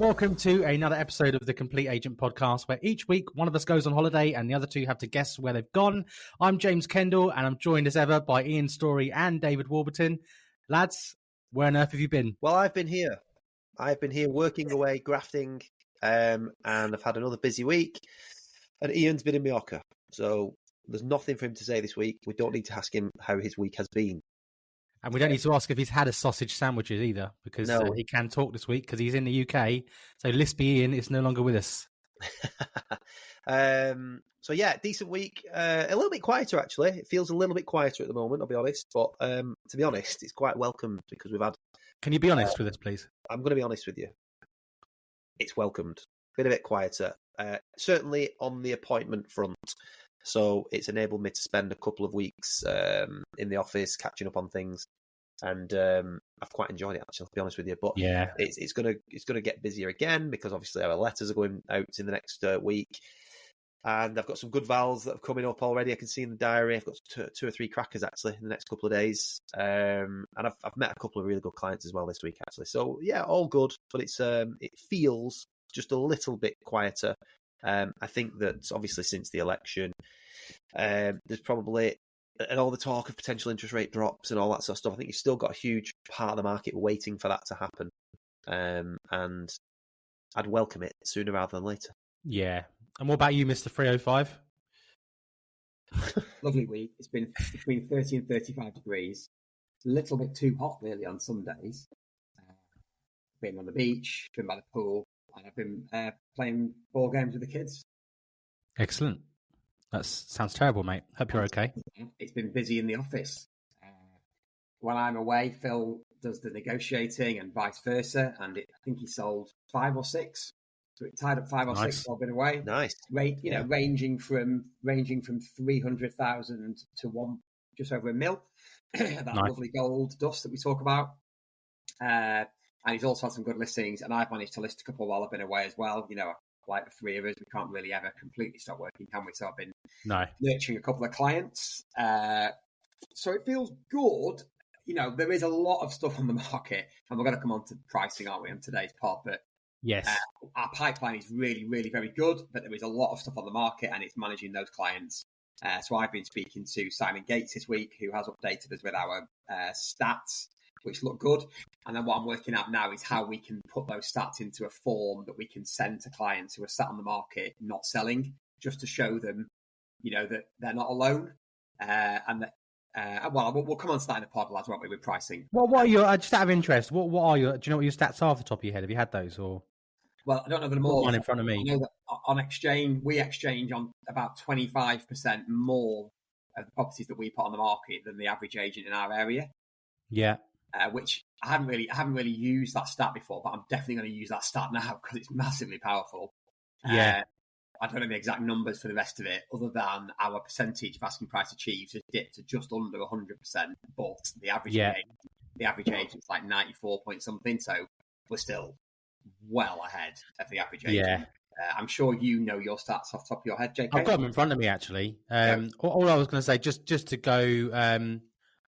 Welcome to another episode of the Complete Agent Podcast, where each week one of us goes on holiday and the other two have to guess where they've gone. I'm James Kendall, and I'm joined as ever by Ian Story and David Warburton. Lads, where on earth have you been? Well, I've been here. I've been here working away, grafting, and I've had another busy week. And Ian's been in Mallorca, so there's nothing for him to say this week. We don't need to ask him how his week has been. And we don't need to ask if he's had a sausage sandwiches either, because he can talk this week because he's in the UK. So Lispy Ian is no longer with us. So yeah, decent week. A little bit quieter, actually. It feels a little bit quieter at the moment, I'll be honest. But to be honest, it's quite welcomed because we've had... Can you be honest with us, please? I'm going to be honest with you. It's welcomed. Been a bit quieter. Certainly on the appointment front. So it's enabled me to spend a couple of weeks in the office catching up on things, and I've quite enjoyed it, actually, to be honest with you. But yeah, it's gonna get busier again because obviously our letters are going out in the next week, and I've got some good vals that are coming up already. I can see in the diary. I've got two or three crackers actually in the next couple of days, and I've met a couple of really good clients as well this week, actually. So yeah, all good, but it feels just a little bit quieter. I think that obviously since the election, there's probably, and all the talk of potential interest rate drops and all that sort of stuff, I think you've still got a huge part of the market waiting for that to happen. And I'd welcome it sooner rather than later. Yeah. And what about you, Mr. 305? Lovely week. It's been between 30 and 35 degrees. A little bit too hot, really, on some days. Been on the beach, been by the pool, and I've been playing ball games with the kids. Excellent. That sounds terrible, mate. Hope you're okay. It's been busy in the office. When I'm away, Phil does the negotiating and vice versa, and I think he sold 5 or 6. So it tied up 5 or 6 while I've been away. Nice. Ranging from 300,000 to just over $1 million. That lovely gold dust that we talk about. And he's also had some good listings, and I've managed to list a couple while I've been away as well. You know, like the three of us, we can't really ever completely stop working, can we? So I've been nurturing a couple of clients. So it feels good. You know, there is a lot of stuff on the market, and we're going to come on to pricing, aren't we, on today's pod? But yes, our pipeline is really, really very good, but there is a lot of stuff on the market, and it's managing those clients. So I've been speaking to Simon Gates this week, who has updated us with our stats, which look good. And then what I'm working out now is how we can put those stats into a form that we can send to clients who are sat on the market not selling, just to show them, you know, that they're not alone. We'll come on to that in the pod, lads, won't we, with pricing. Well, what are your, just out of interest, what are your, do you know what your stats are off the top of your head? Have you had those? Or? Well, I don't know them all. One in front of me. I know that on exchange, we exchange on about 25% more of the properties that we put on the market than the average agent in our area. Yeah. Which I haven't really used that stat before, but I'm definitely going to use that stat now because it's massively powerful. Yeah. I don't know the exact numbers for the rest of it, other than our percentage of asking price achieved has dipped to just under 100%, but the average agent is like 94 point something, so we're still well ahead of the average agent. Yeah. I'm sure you know your stats off the top of your head, JK. I've got them in front of me, actually. All I was going to say, just to go...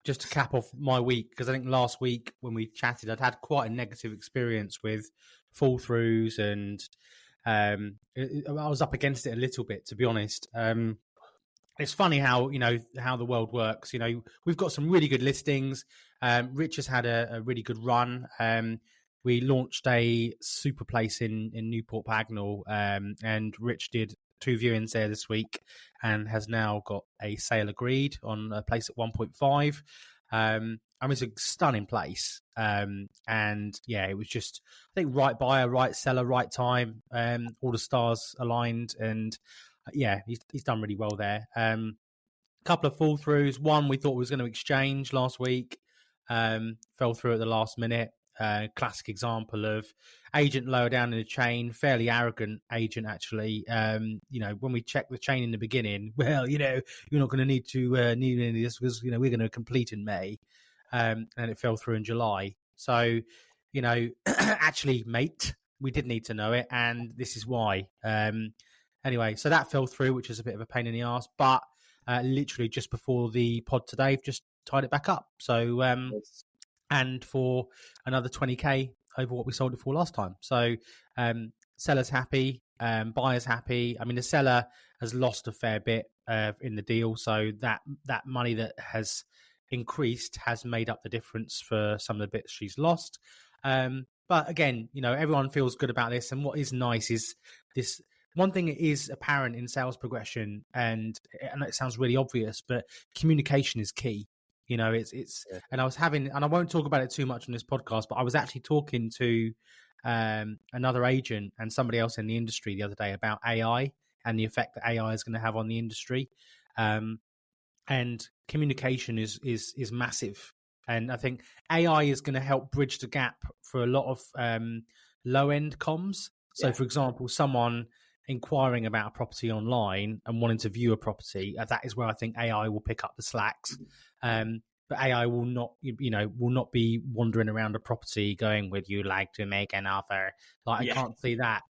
just to cap off my week, because I think last week when we chatted, I'd had quite a negative experience with fall throughs, and I was up against it a little bit, to be honest. It's funny how the world works. You know, we've got some really good listings. Rich has had a really good run. We launched a super place in Newport Pagnell, and Rich did 2 viewings there this week and has now got a sale agreed on a place at 1.5. It's a stunning place. And yeah, it was just, I think, right buyer, right seller, right time. All the stars aligned, and yeah, he's done really well there. Couple of fall throughs. One we thought was going to exchange last week, fell through at the last minute. Classic example of agent lower down in the chain, fairly arrogant agent, actually. When we checked the chain in the beginning, well, you're not going to need any of this because, we're going to complete in May. And it fell through in July. So, actually, mate, we did need to know it. And this is why. Anyway, so that fell through, which is a bit of a pain in the ass. But literally just before the pod today, I've just tied it back up. So, and for another 20k over what we sold it for last time. So Seller's happy, buyer's happy. I mean, the seller has lost a fair bit in the deal, so that money that has increased has made up the difference for some of the bits she's lost. But again, everyone feels good about this. And what is nice is this one thing that is apparent in sales progression, and it sounds really obvious, but communication is key. It's and I won't talk about it too much on this podcast, but I was actually talking to another agent and somebody else in the industry the other day about AI and the effect that AI is going to have on the industry. And communication is massive. And I think AI is going to help bridge the gap for a lot of low-end comms. So, for example, someone inquiring about a property online and wanting to view a property, that is where I think AI will pick up the slacks. But AI will not be wandering around a property going, "Would you like to make an offer?" I can't see that.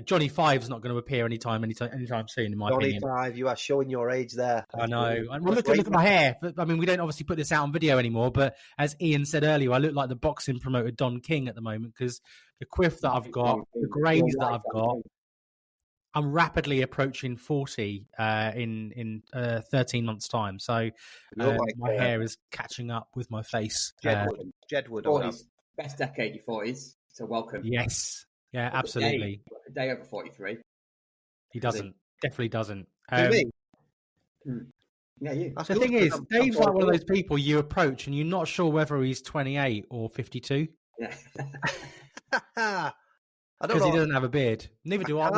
Johnny Five's not going to appear anytime soon, in my opinion. Johnny Five, you are showing your age there. I know. Well, look at my hair. I mean, we don't obviously put this out on video anymore, but as Ian said earlier, I look like the boxing promoter Don King at the moment because the quiff that I've got, the grays that I've got, I'm rapidly approaching 40 in 13 months' time. So my hair is catching up with my face. Jedward. 40s, best decade, your 40s. So welcome. Yes. Yeah, absolutely. A day over 43. He doesn't. Definitely doesn't. Yeah, you. The thing is, Dave's like one of those people you approach and you're not sure whether he's 28 or 52. Yeah. Because he doesn't have a beard. Neither do I. I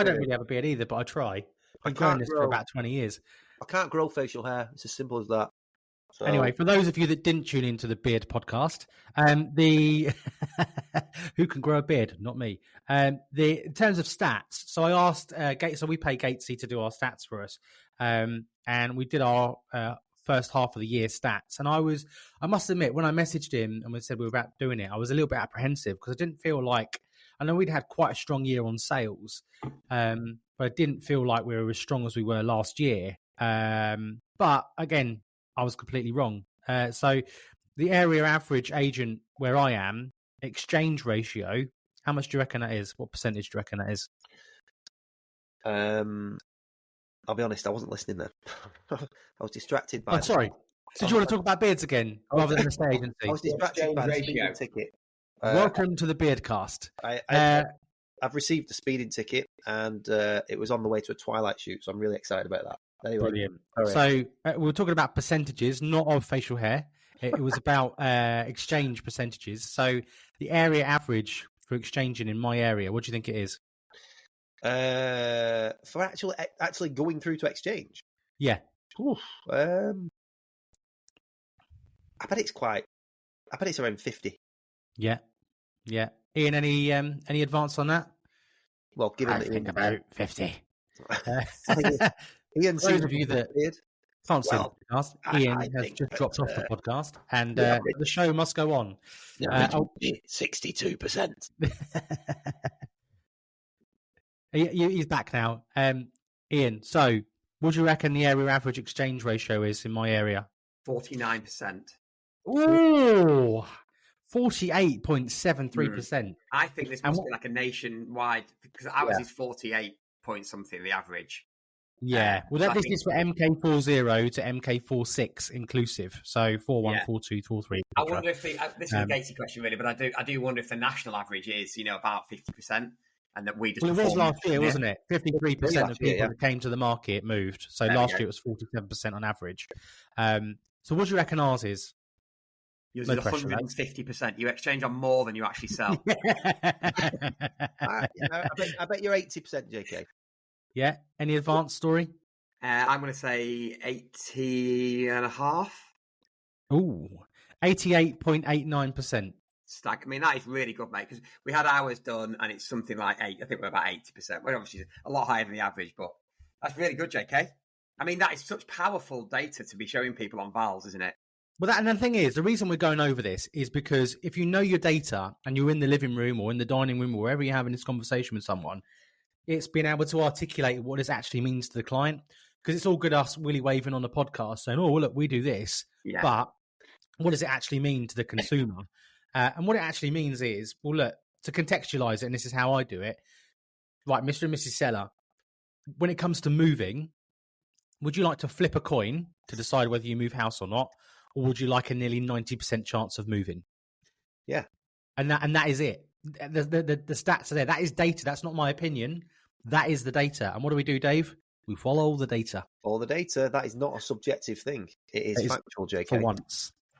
don't really have a beard either, but I try. I've been doing this for about 20 years. I can't grow facial hair. It's as simple as that. So... Anyway, for those of you that didn't tune into the Beard podcast, who can grow a beard? Not me. In terms of stats, so I asked so we pay Gatesy to do our stats for us, and we did our first half of the year stats. And I must admit, when I messaged him and we said we were about doing it, I was a little bit apprehensive because I didn't feel like, I know we'd had quite a strong year on sales, but I didn't feel like we were as strong as we were last year. But again, I was completely wrong. So the area average agent where I am, exchange ratio, how much do you reckon that is? What percentage do you reckon that is? I'll be honest, I wasn't listening then. I was distracted by... Oh, sorry. So do you want to talk about beards again, rather than the estate agency? I was distracted by the speeding ticket. Welcome to the Beardcast. I've received a speeding ticket, and it was on the way to a Twilight shoot, so I'm really excited about that. Anyway, brilliant. So we were talking about percentages, not of facial hair. It was about exchange percentages. So the area average for exchanging in my area, what do you think it is? For actually going through to exchange? Yeah. Oof, I bet it's around 50. Yeah. Yeah. Ian, any advance on that? Well, given I think about 50. Ian, those of you that can't see the podcast, Ian has just dropped off the podcast, and the show must go on. 62%. He's back now. Ian, so what do you reckon the area average exchange ratio is in my area? 49%. Ooh, 48.73%. I think this must be like a nationwide, because ours is 48 point something, the average. Yeah, well, this is for MK40 to MK46 inclusive, so 41, 42, 43. I wonder if this is a Gatesy question really, but I do wonder if the national average is about 50%, and that we just. Well, it was last year, wasn't it? 53% of people that came to the market moved. So last year it was 47% on average. So what do you reckon ours is? Yours is 150%. You exchange on more than you actually sell. I bet you're 80%, JK. Yeah. Any advanced story? I'm going to say 80.5. Ooh, 88.89%. I mean, that is really good, mate, because we had ours done and it's something like 8. I think we're about 80%. We're obviously a lot higher than the average, but that's really good, JK. I mean, that is such powerful data to be showing people on Vals, isn't it? Well, and the thing is, the reason we're going over this is because if you know your data and you're in the living room or in the dining room or wherever you're having this conversation with someone, it's being able to articulate what this actually means to the client. Because it's all good us willy waving on the podcast saying, oh, well, look, we do this. Yeah. But what does it actually mean to the consumer? And what it actually means is, well, look, to contextualize it, and this is how I do it. Right, Mr. and Mrs. Seller, when it comes to moving, would you like to flip a coin to decide whether you move house or not, or would you like a nearly 90% chance of moving? Yeah. And that is it. The stats are there. That is data. That's not my opinion. That is the data. And what do we do, Dave? We follow the data. Follow the data. That is not a subjective thing. It is factual, JK.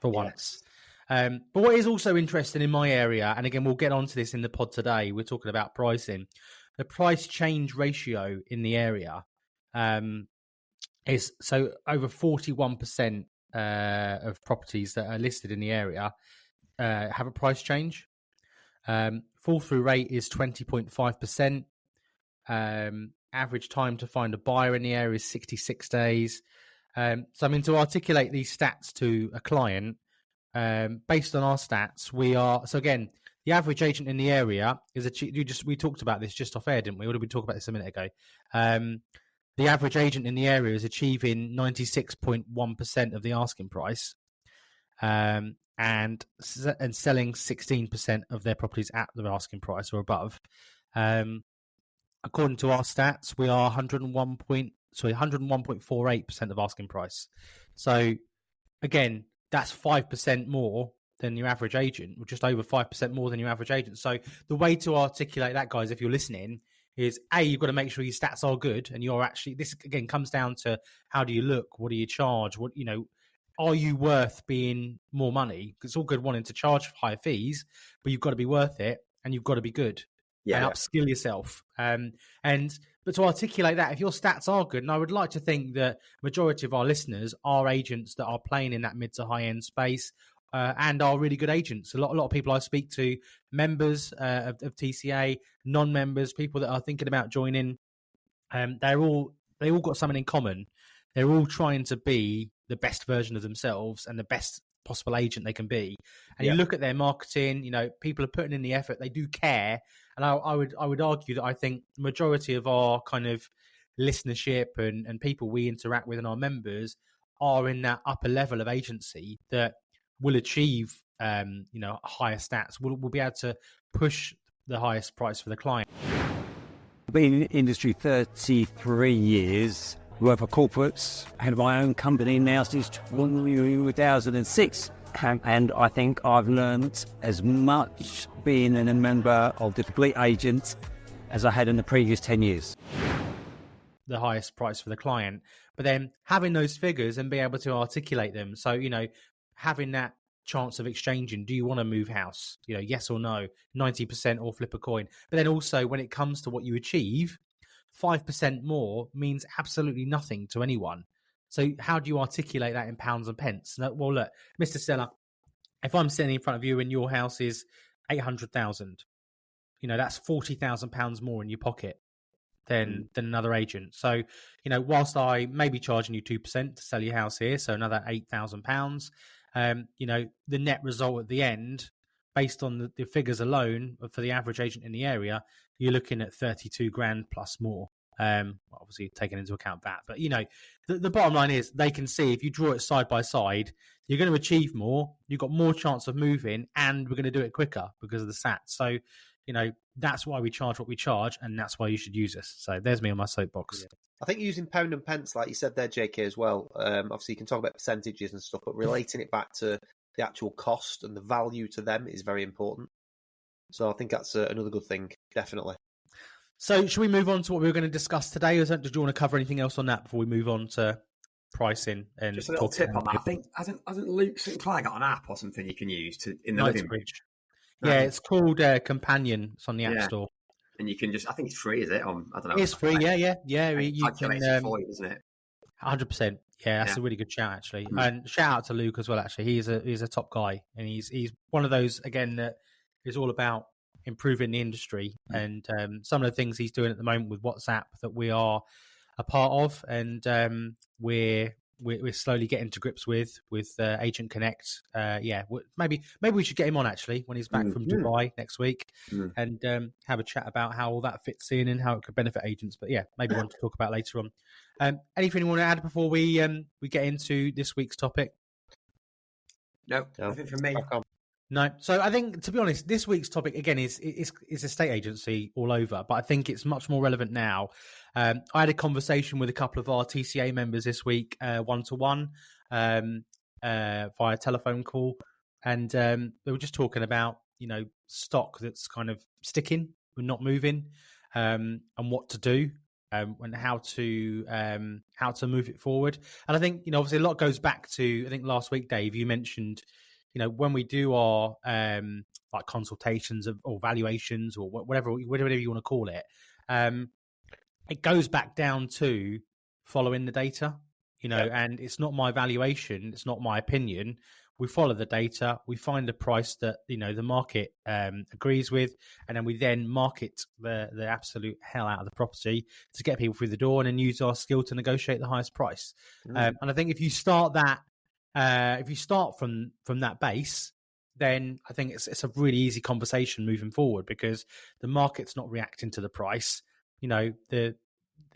For once. But what is also interesting in my area, and again, we'll get onto this in the pod today, we're talking about pricing. The price change ratio in the area is so over 41% of properties that are listed in the area have a price change. Fall through rate is 20.5%. Average time to find a buyer in the area is 66 days. So, I mean, to articulate these stats to a client, based on our stats, we are, so again, the average agent in the area is we talked about this just off air, didn't we? Or did we talk about this a minute ago? The average agent in the area is achieving 96.1% of the asking price, and selling 16% of their properties at the asking price or above. According to our stats, we are 101.48% of asking price. So again, that's 5% more than your average agent, or just over 5% more than your average agent. So the way to articulate that, guys, if you're listening, is you've got to make sure your stats are good, and you're actually, this again comes down to how do you look, what do you charge, what, you know, are you worth being more money? It's all good wanting to charge higher fees, but you've got to be worth it, and you've got to be good. And upskill yourself. But to articulate that, if your stats are good, and I would like to think that majority of our listeners are agents that are playing in that mid to high end space, and are really good agents. A lot of people I speak to, members of TCA, non-members, people that are thinking about joining, they all got something in common. They're all trying to be the best version of themselves and the best possible agent they can be. And you look at their marketing, you know, people are putting in the effort, they do care. And I would argue that I think the majority of our kind of listenership and people we interact with and our members are in that upper level of agency that will achieve, higher stats. We'll be able to push the highest price for the client. I've been in the industry 33 years, work for corporates, had my own company now since 2006. And I think I've learned as much being a member of the complete agent as I had in the previous 10 years. The highest price for the client, but then having those figures and be able to articulate them. So, you know, having that chance of exchanging, do you want to move house? You know, yes or no, 90% or flip a coin. But then also when it comes to what you achieve, 5% more means absolutely nothing to anyone. So how do you articulate that in pounds and pence? Well, look, Mr. Seller, if I'm sitting in front of you and your house is 800,000, you know, that's £40,000 more in your pocket than another agent. So, you know, whilst I may be charging you 2% to sell your house here, so another £8,000, you know, the net result at the end, based on the figures alone for the average agent in the area, you're looking at 32 grand plus more. Obviously taking into account that, but you know, the bottom line is they can see if you draw it side by side, you're going to achieve more, you've got more chance of moving, and we're going to do it quicker because of the stats. So, you know, that's why we charge what we charge, and that's why you should use us. So there's me on my soapbox. Yeah. I think using pound and pence, like you said there, JK, as well. Obviously, you can talk about percentages and stuff, but relating it back to the actual cost and the value to them is very important. So I think that's another good thing, definitely. So should we move on to what we were going to discuss today, or did you want to cover anything else on that before we move on to pricing? And just a little tip on that. I think hasn't Luke Sinclair got an app or something you can use in the living room? Yeah, it's called Companion. It's on the App Store. And you can just, I think it's free, is it? I don't know. It's free, yeah. You can, for you, isn't it? 100%. Yeah, that's a really good shout, actually. And shout out to Luke as well, actually. He's a top guy. And he's one of those, again, that is all about improving the industry. And some of the things he's doing at the moment with WhatsApp that we are a part of. And we're slowly getting to grips with Agent Connect. Maybe we should get him on actually when he's back from Dubai next week and have a chat about how all that fits in and how it could benefit agents. But yeah, maybe one to talk about later on. Anything you want to add before we get into this week's topic? No, nothing from me. No. So I think, to be honest, this week's topic again is estate agency all over, but I think it's much more relevant now. I had a conversation with a couple of our TCA members this week, 1-to-1, via telephone call, and they were just talking about stock that's kind of sticking and not moving, and what to do. And how to move it forward. And I think, obviously a lot goes back to, I think last week, Dave, you mentioned, when we do our like consultations or valuations or whatever you want to call it, it goes back down to following the data, and it's not my valuation, it's not my opinion. We follow the data, we find a price that the market agrees with, and then we market the absolute hell out of the property to get people through the door, and then use our skill to negotiate the highest price. And I think if you start from that base, then I think it's a really easy conversation moving forward, because the market's not reacting to the price.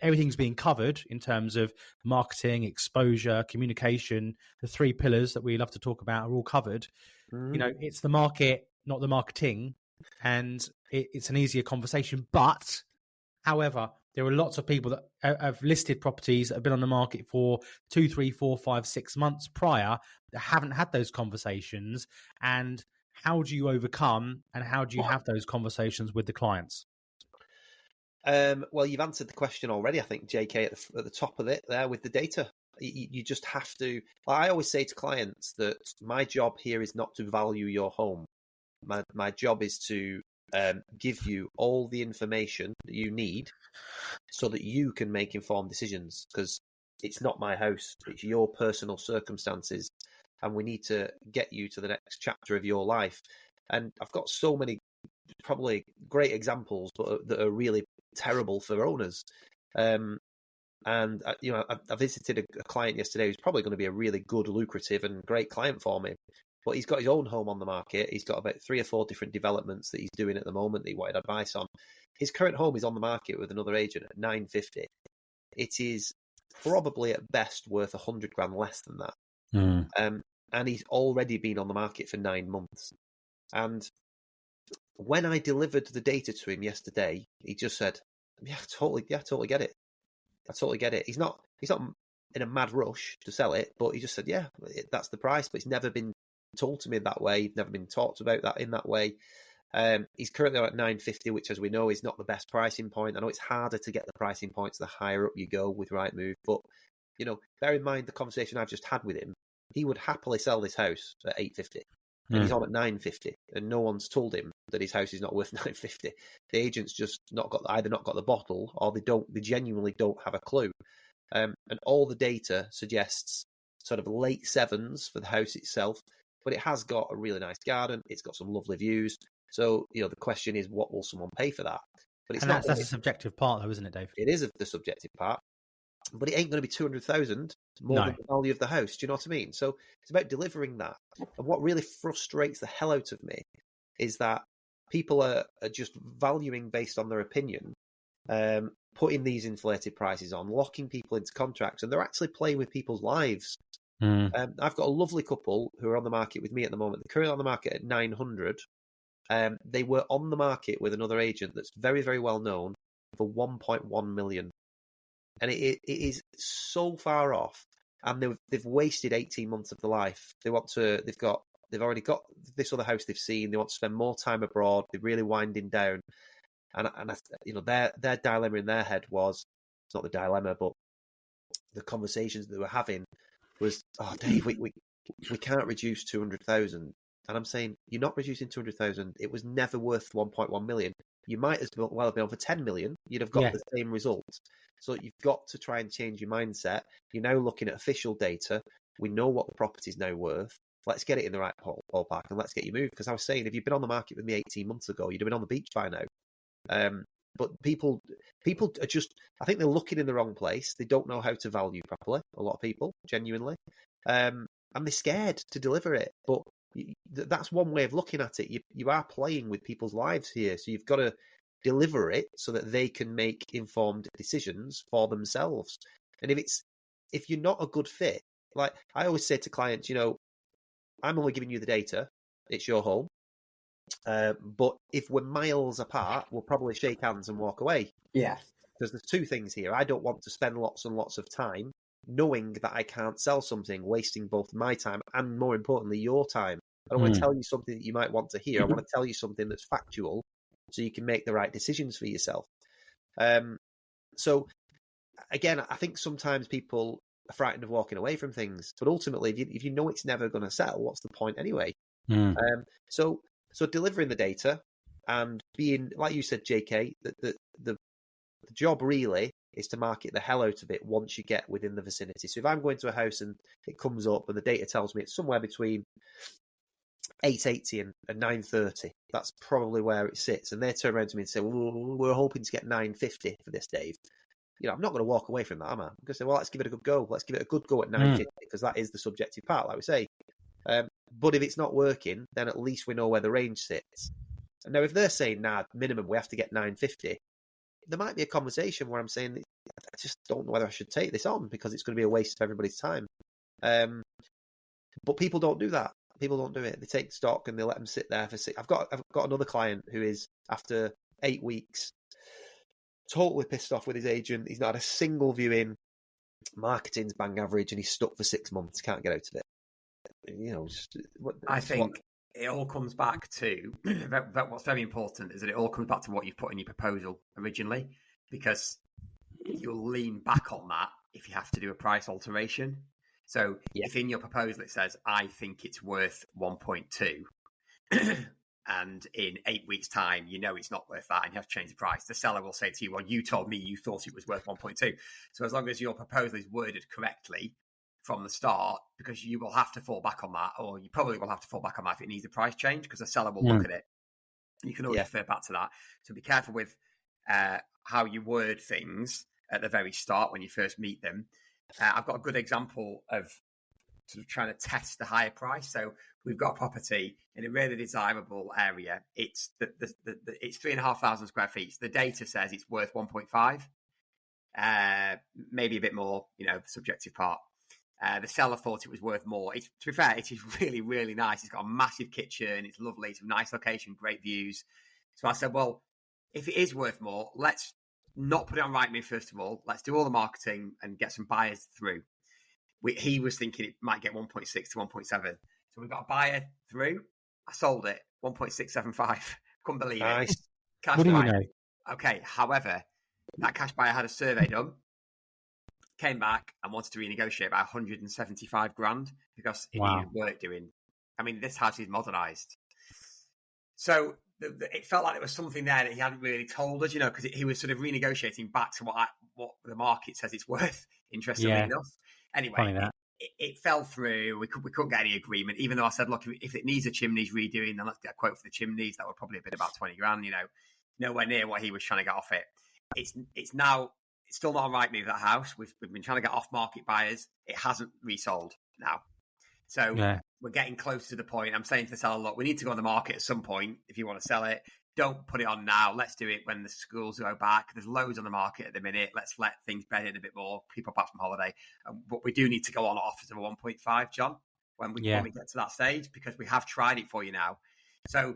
Everything's being covered in terms of marketing, exposure, communication. The 3 pillars that we love to talk about are all covered. It's the market, not the marketing, and it's an easier conversation. But, however, there are lots of people that have listed properties that have been on the market for 2, 3, 4, 5, 6 months prior that haven't had those conversations. And how do you overcome and how do you have those conversations with the clients? Well, you've answered the question already, I think, JK, at the top of it there with the data. You just have to. I always say to clients that my job here is not to value your home. My job is to give you all the information that you need so that you can make informed decisions, because it's not my house, it's your personal circumstances, and we need to get you to the next chapter of your life. And I've got so many probably great examples, but that are really terrible for owners. And I visited a client yesterday who's probably going to be a really good, lucrative and great client for me, but he's got his own home on the market. He's got about 3 or 4 different developments that he's doing at the moment that he wanted advice on. His current home is on the market with another agent at 950. It is probably at best worth 100 grand less than that. And he's already been on the market for 9 months. And when I delivered the data to him yesterday, he just said, I totally get it. I totally get it. He's not in a mad rush to sell it, but he just said, that's the price, but it's never been told to me that way. It's never been talked about that in that way. He's currently at 950, which, as we know, is not the best pricing point. I know it's harder to get the pricing points the higher up you go with Rightmove, but bear in mind the conversation I've just had with him. He would happily sell this house at 850. And he's on at 950, and no one's told him that his house is not worth 950. The agent's just either not got the bottle, or they genuinely don't have a clue. And all the data suggests sort of late 7s for the house itself, but it has got a really nice garden. It's got some lovely views. So the question is, what will someone pay for that? But that's the subjective part, though, isn't it, Dave? It is the subjective part. But it ain't going to be 200,000 more than the value of the house. Do you know what I mean? So it's about delivering that. And what really frustrates the hell out of me is that people are just valuing based on their opinion, putting these inflated prices on, locking people into contracts, and they're actually playing with people's lives. I've got a lovely couple who are on the market with me at the moment. They're currently on the market at 900. They were on the market with another agent that's very, very well known for 1.1 million. And it is so far off, and they've wasted 18 months of their life. They've already got this other house they've seen. They want to spend more time abroad. They're really winding down, and their dilemma in their head was, it's not the dilemma, but the conversations they were having was, oh Dave, we can't reduce 200,000, and I'm saying, you're not reducing 200,000. It was never worth 1.1 million. You might as well have been on for 10 million. You'd have got the same result. So you've got to try and change your mindset. You're now looking at official data. We know what the property's now worth. Let's get it in the right ballpark and let's get you moved. Because I was saying, if you'd been on the market with me 18 months ago, you'd have been on the beach by now. But people are just, I think they're looking in the wrong place. They don't know how to value properly, a lot of people, genuinely. And they're scared to deliver it. But that's one way of looking at it. You are playing with people's lives here. So you've got to deliver it so that they can make informed decisions for themselves. And if you're not a good fit, like I always say to clients, I'm only giving you the data. It's your home. But if we're miles apart, we'll probably shake hands and walk away. Yeah. Because there's two things here. I don't want to spend lots and lots of time knowing that I can't sell something, wasting both my time and, more importantly, your time. I don't want to tell you something that you might want to hear. I want to tell you something that's factual so you can make the right decisions for yourself. So, again, I think sometimes people are frightened of walking away from things. But ultimately, if you know it's never going to sell, what's the point anyway? So delivering the data and being, like you said, JK, the job really is to market the hell out of it once you get within the vicinity. So if I'm going to a house and it comes up and the data tells me it's somewhere between 880 and 930, that's probably where it sits. And they turn around to me and say, well, we're hoping to get 950 for this, Dave. I'm not going to walk away from that, am I? I'm going to say, well, let's give it a good go. Let's give it a good go at 950 because that is the subjective part, like we say. But if it's not working, then at least we know where the range sits. And now, if they're saying, minimum, we have to get 950, there might be a conversation where I'm saying, I just don't know whether I should take this on because it's going to be a waste of everybody's time. But people don't do that. People don't do it. They take stock and they let them sit there for 6. I've got another client who is, after 8 weeks, totally pissed off with his agent. He's not had a single viewing. Marketing's bang average, and he's stuck for 6 months. Can't get out of it. I think it all comes back to what's very important is that it all comes back to what you've put in your proposal originally, because you'll lean back on that if you have to do a price alteration. So if in your proposal it says, I think it's worth 1.2, and in 8 weeks' time, it's not worth that and you have to change the price, the seller will say to you, well, you told me you thought it was worth 1.2. So as long as your proposal is worded correctly from the start, because you will have to fall back on that, or you probably will have to fall back on that if it needs a price change, because the seller will look at it. You can always refer back to that. So be careful with how you word things at the very start when you first meet them. I've got a good example of sort of trying to test the higher price. So we've got a property in a really desirable area. It's it's 3,500 square feet. So the data says it's worth 1.5, maybe a bit more, the subjective part. The seller thought it was worth more. To be fair, it is really, really nice. It's got a massive kitchen. It's lovely. It's a nice location, great views. So I said, well, if it is worth more, let's not put it on Rightmove first of all. Let's do all the marketing and get some buyers through. He was thinking it might get 1.6 to 1.7. So we got a buyer through. I sold it, 1.675. Couldn't believe it. Cash what do buyer. you know? Okay, however, that cash buyer had a survey done, came back and wanted to renegotiate by 175 grand because it needed work doing. I mean, this house is modernised. So it felt like there was something there that he hadn't really told us, because he was sort of renegotiating back to what the market says it's worth, interestingly enough. Anyway, it fell through. We couldn't get any agreement, even though I said, look, if it needs a chimneys redoing, then let's get a quote for the chimneys. That would probably have been about 20 grand, nowhere near what he was trying to get off it. It's still not on Rightmove, that house. We've been trying to get off-market buyers. It hasn't resold now. So we're getting close to the point. I'm saying to the seller, look, we need to go on the market at some point if you want to sell it. Don't put it on now. Let's do it when the schools go back. There's loads on the market at the minute. Let's let things bed in a bit more. People back from holiday. But we do need to go on offers of a 1.5, John, when we get to that stage, because we have tried it for you now. So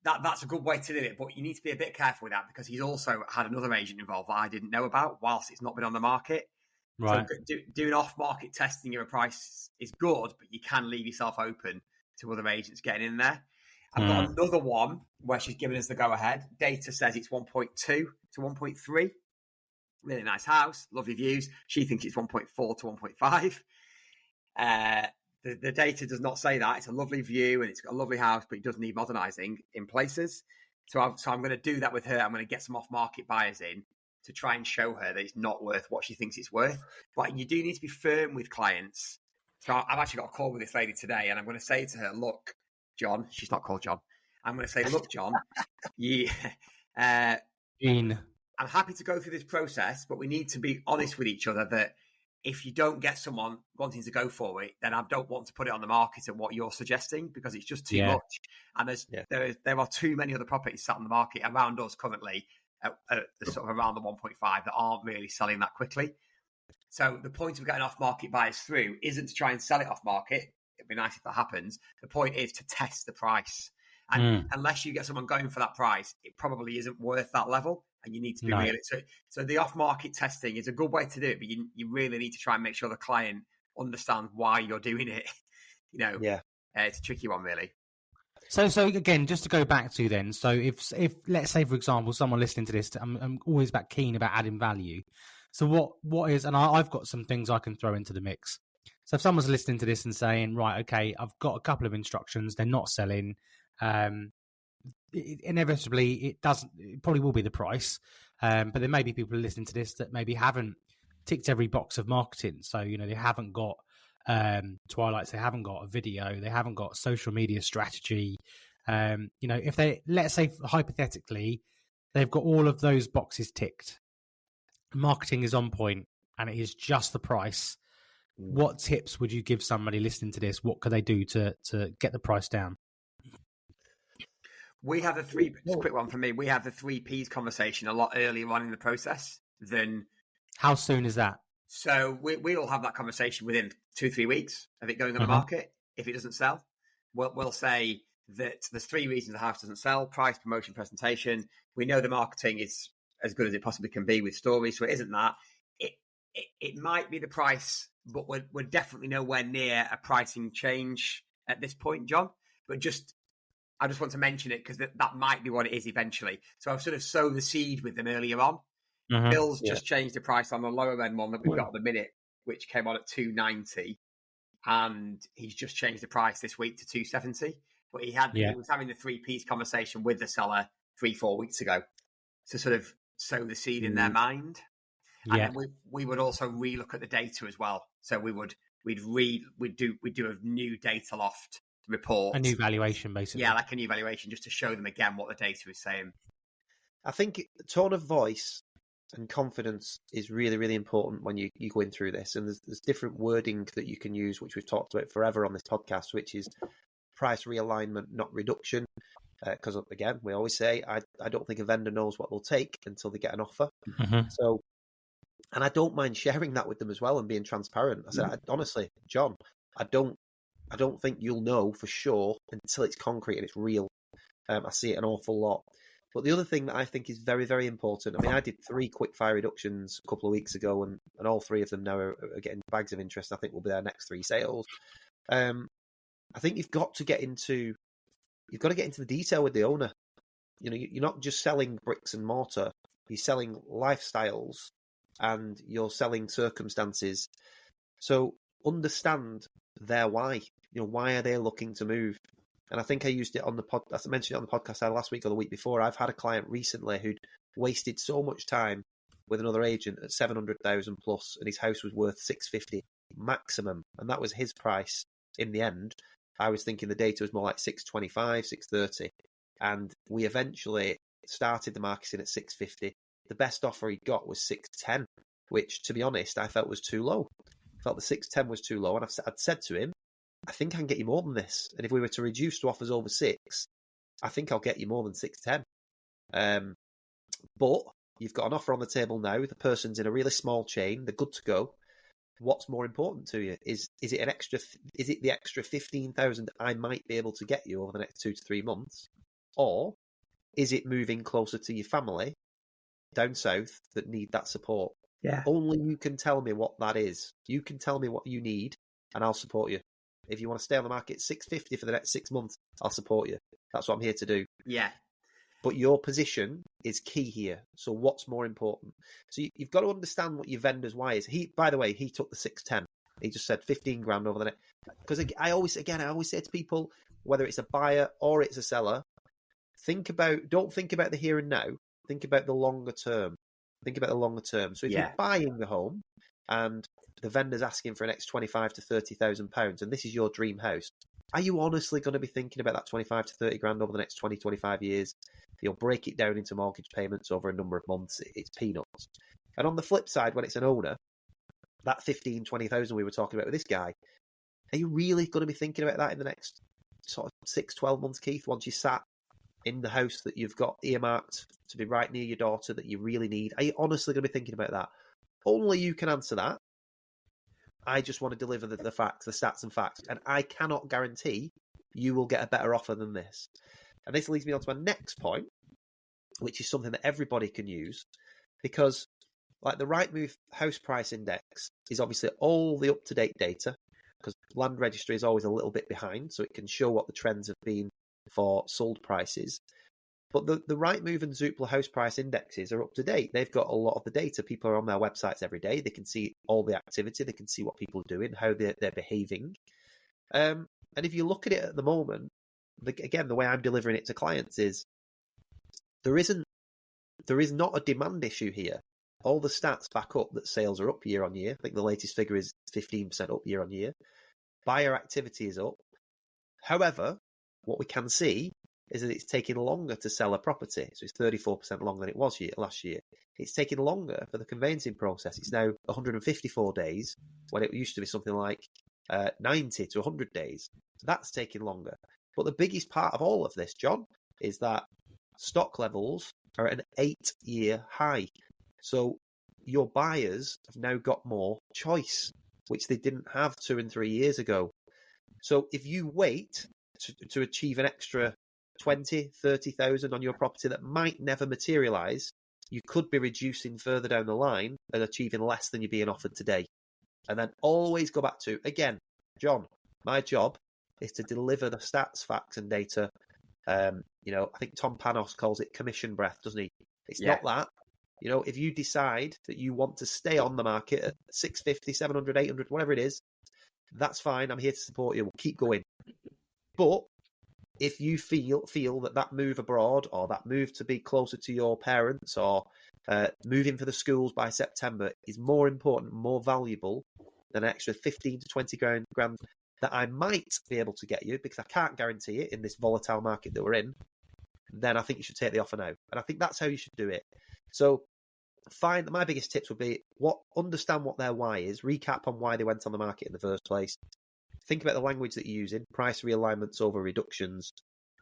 that's a good way to do it, but you need to be a bit careful with that, because he's also had another agent involved that I didn't know about whilst it's not been on the market. Right. So doing off-market testing of a price is good, but you can leave yourself open to other agents getting in there. I've got another one where she's given us the go-ahead. Data says it's 1.2 to 1.3. Really nice house, lovely views. She thinks it's 1.4 to 1.5. The data does not say that. It's a lovely view and it's got a lovely house, but it does need modernising in places. So I'm going to do that with her. I'm going to get some off-market buyers in to try and show her that it's not worth what she thinks it's worth. But you do need to be firm with clients. So I've actually got a call with this lady today, and I'm going to say to her, look, John, she's not called John. I'm going to say, look, John, Jean. I'm happy to go through this process, but we need to be honest with each other that if you don't get someone wanting to go for it, then I don't want to put it on the market at what you're suggesting, because it's just too much. And there are too many other properties sat on the market around us currently at sort of around the 1.5 that aren't really selling that quickly. So the point of getting off-market buyers through isn't to try and sell it off-market. it'd be nice if that happens. The point is to test the price. And unless you get someone going for that price, it probably isn't worth that level. And you need to be realistic. So the off-market testing is a good way to do it, but you really need to try and make sure the client understands why you're doing it. It's a tricky one, really. So again, just to go back to then, so if let's say, for example, someone listening to this, I'm always keen about adding value. So what is, and I've got some things I can throw into the mix. So if someone's listening to this and saying, right, okay, I've got a couple of instructions, they're not selling, inevitably it probably will be the price, but there may be people listening to this that maybe haven't ticked every box of marketing. So, they haven't got Twilights, they haven't got a video, they haven't got social media strategy. If they, let's say hypothetically, they've got all of those boxes ticked, marketing is on point, and it is just the price. What tips would you give somebody listening to this? What could they do to get the price down? We have just a quick one for me. We have the 3 Ps conversation a lot earlier on in the process than. How soon is that? So we'll have that conversation within 2-3 weeks of it going on the market. If it doesn't sell, we'll say that there's 3 reasons the house doesn't sell: price, promotion, presentation. We know the marketing is as good as it possibly can be with stories, so it isn't that. It might be the price, but we're definitely nowhere near a pricing change at this point, John. But I just want to mention it because that might be what it is eventually. So I've sort of sown the seed with them earlier on. Bill's just changed the price on the lower end one that we've got at the minute, which came on at 290, and he's just changed the price this week to 270. But he was having the 3 Ps conversation with the seller 3-4 weeks ago to sort of sow the seed in their mind. And then we would also relook at the data as well. So we'd do a new data loft report, a new valuation, basically. Yeah, like a new valuation, just to show them again what the data is saying. I think tone of voice and confidence is really, really important when you're going through this. And there's different wording that you can use, which we've talked about forever on this podcast, which is price realignment, not reduction. Because again, we always say, I don't think a vendor knows what they'll take until they get an offer. So, and I don't mind sharing that with them as well and being transparent. I said, honestly, John, I don't think you'll know for sure until it's concrete and it's real. I see it an awful lot. But the other thing that I think is very, very important, I mean, I did 3 quick fire reductions a couple of weeks ago, and all 3 of them now are getting bags of interest. I think will be their next 3 sales. I think you've got to get into the detail with the owner. You're not just selling bricks and mortar. You're selling lifestyles and you're selling circumstances. So understand their why. Why are they looking to move? And I think I used it on the podcast. I mentioned it on the podcast either last week or the week before. I've had a client recently who'd wasted so much time with another agent at 700,000 plus, and his house was worth 650 maximum, and that was his price in the end. I was thinking the data was more like 625, 630, and we eventually started the marketing at 650. The best offer he got was 610, which, to be honest, I felt was too low. I felt the 610 was too low, and I'd said to him, I think I can get you more than this. And if we were to reduce to offers over 6, I think I'll get you more than 610. But you've got an offer on the table now. The person's in a really small chain. They're good to go. What's more important to you? Is it the extra 15,000 I might be able to get you over the next 2 to 3 months? Or is it moving closer to your family down south that need that support? Yeah. Only you can tell me what that is. You can tell me what you need and I'll support you. If you want to stay on the market at 650 for the next 6 months, I'll support you. That's what I'm here to do. Yeah. But your position is key here. So what's more important? So you've got to understand what your vendor's why is. By the way, he took the 610. He just said 15 grand over the next. Because I always say to people, whether it's a buyer or it's a seller, don't think about the here and now. Think about the longer term. So if you're buying the home and the vendor's asking for an extra 25 to 30,000 pounds, and this is your dream house, are you honestly going to be thinking about that 25 to 30 grand over the next 20, 25 years? You'll break it down into mortgage payments over a number of months. It's peanuts. And on the flip side, when it's an owner, that 15, 20,000 we were talking about with this guy, are you really going to be thinking about that in the next sort of 6, 12 months, Keith, once you sat in the house that you've got earmarked to be right near your daughter that you really need? Are you honestly going to be thinking about that? Only you can answer that. I just want to deliver the facts, the stats and facts. And I cannot guarantee you will get a better offer than this. And this leads me on to my next point, which is something that everybody can use, because like the Rightmove house price index is obviously all the up-to-date data, because land registry is always a little bit behind, so it can show what the trends have been for sold prices. But the Rightmove and Zoopla house price indexes are up to date. They've got a lot of the data. People are on their websites every day. They can see all the activity. They can see what people are doing, how they're behaving. And if you look at it at the moment, again, the way I'm delivering it to clients is there is not a demand issue here. All the stats back up that sales are up year on year. I think the latest figure is 15% up year on year. Buyer activity is up. However, what we can see is that it's taking longer to sell a property. So it's 34% longer than it was last year. It's taking longer for the conveyancing process. It's now 154 days when it used to be something like 90 to 100 days. That's taking longer. But the biggest part of all of this, John, is that stock levels are at an 8-year high. So your buyers have now got more choice, which they didn't have 2 and 3 years ago. So if you wait to achieve an extra 20, 30,000 on your property that might never materialise, you could be reducing further down the line and achieving less than you're being offered today. And then always go back to, again, John, my job is to deliver the stats, facts and data. I think Tom Panos calls it commission breath, doesn't he? It's not that. If you decide that you want to stay on the market at 650, 700, 800, whatever it is, that's fine. I'm here to support you. We'll keep going. But if you feel that move abroad or that move to be closer to your parents or moving for the schools by September is more important, more valuable than an extra 15 to 20 grand that I might be able to get you, because I can't guarantee it in this volatile market that we're in, then I think you should take the offer now. And I think that's how you should do it. So my biggest tips would be understand what their why is, recap on why they went on the market in the first place. Think about the language that you're using, price realignments over reductions,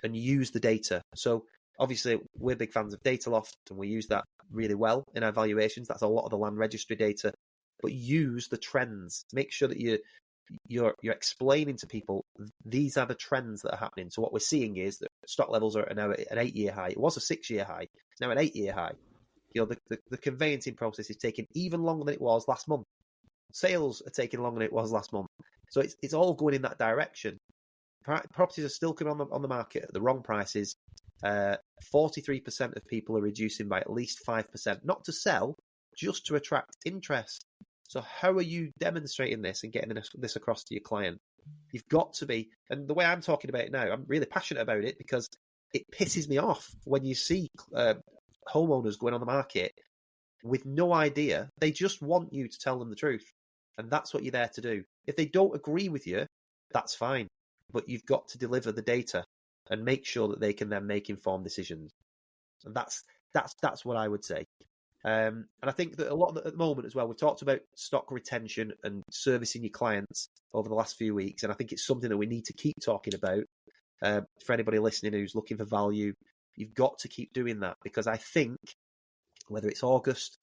and use the data. So obviously we're big fans of Dataloft and we use that really well in our valuations. That's a lot of the land registry data, but use the trends. Make sure that you're explaining to people these are the trends that are happening. So what we're seeing is that stock levels are now at an 8-year high. It was a 6-year high. It's now an 8-year high. The conveyancing process is taking even longer than it was last month. Sales are taking longer than it was last month. So it's all going in that direction. Properties are still coming on the market at the wrong prices. 43% of people are reducing by at least 5%, not to sell, just to attract interest. So how are you demonstrating this and getting this across to your client? You've got to be, and the way I'm talking about it now, I'm really passionate about it because it pisses me off when you see homeowners going on the market with no idea. They just want you to tell them the truth. And that's what you're there to do. If they don't agree with you, that's fine. But you've got to deliver the data and make sure that they can then make informed decisions. And that's what I would say. And I think that a lot at the moment as well, we've talked about stock retention and servicing your clients over the last few weeks. And I think it's something that we need to keep talking about. For anybody listening who's looking for value, you've got to keep doing that, because I think whether it's August,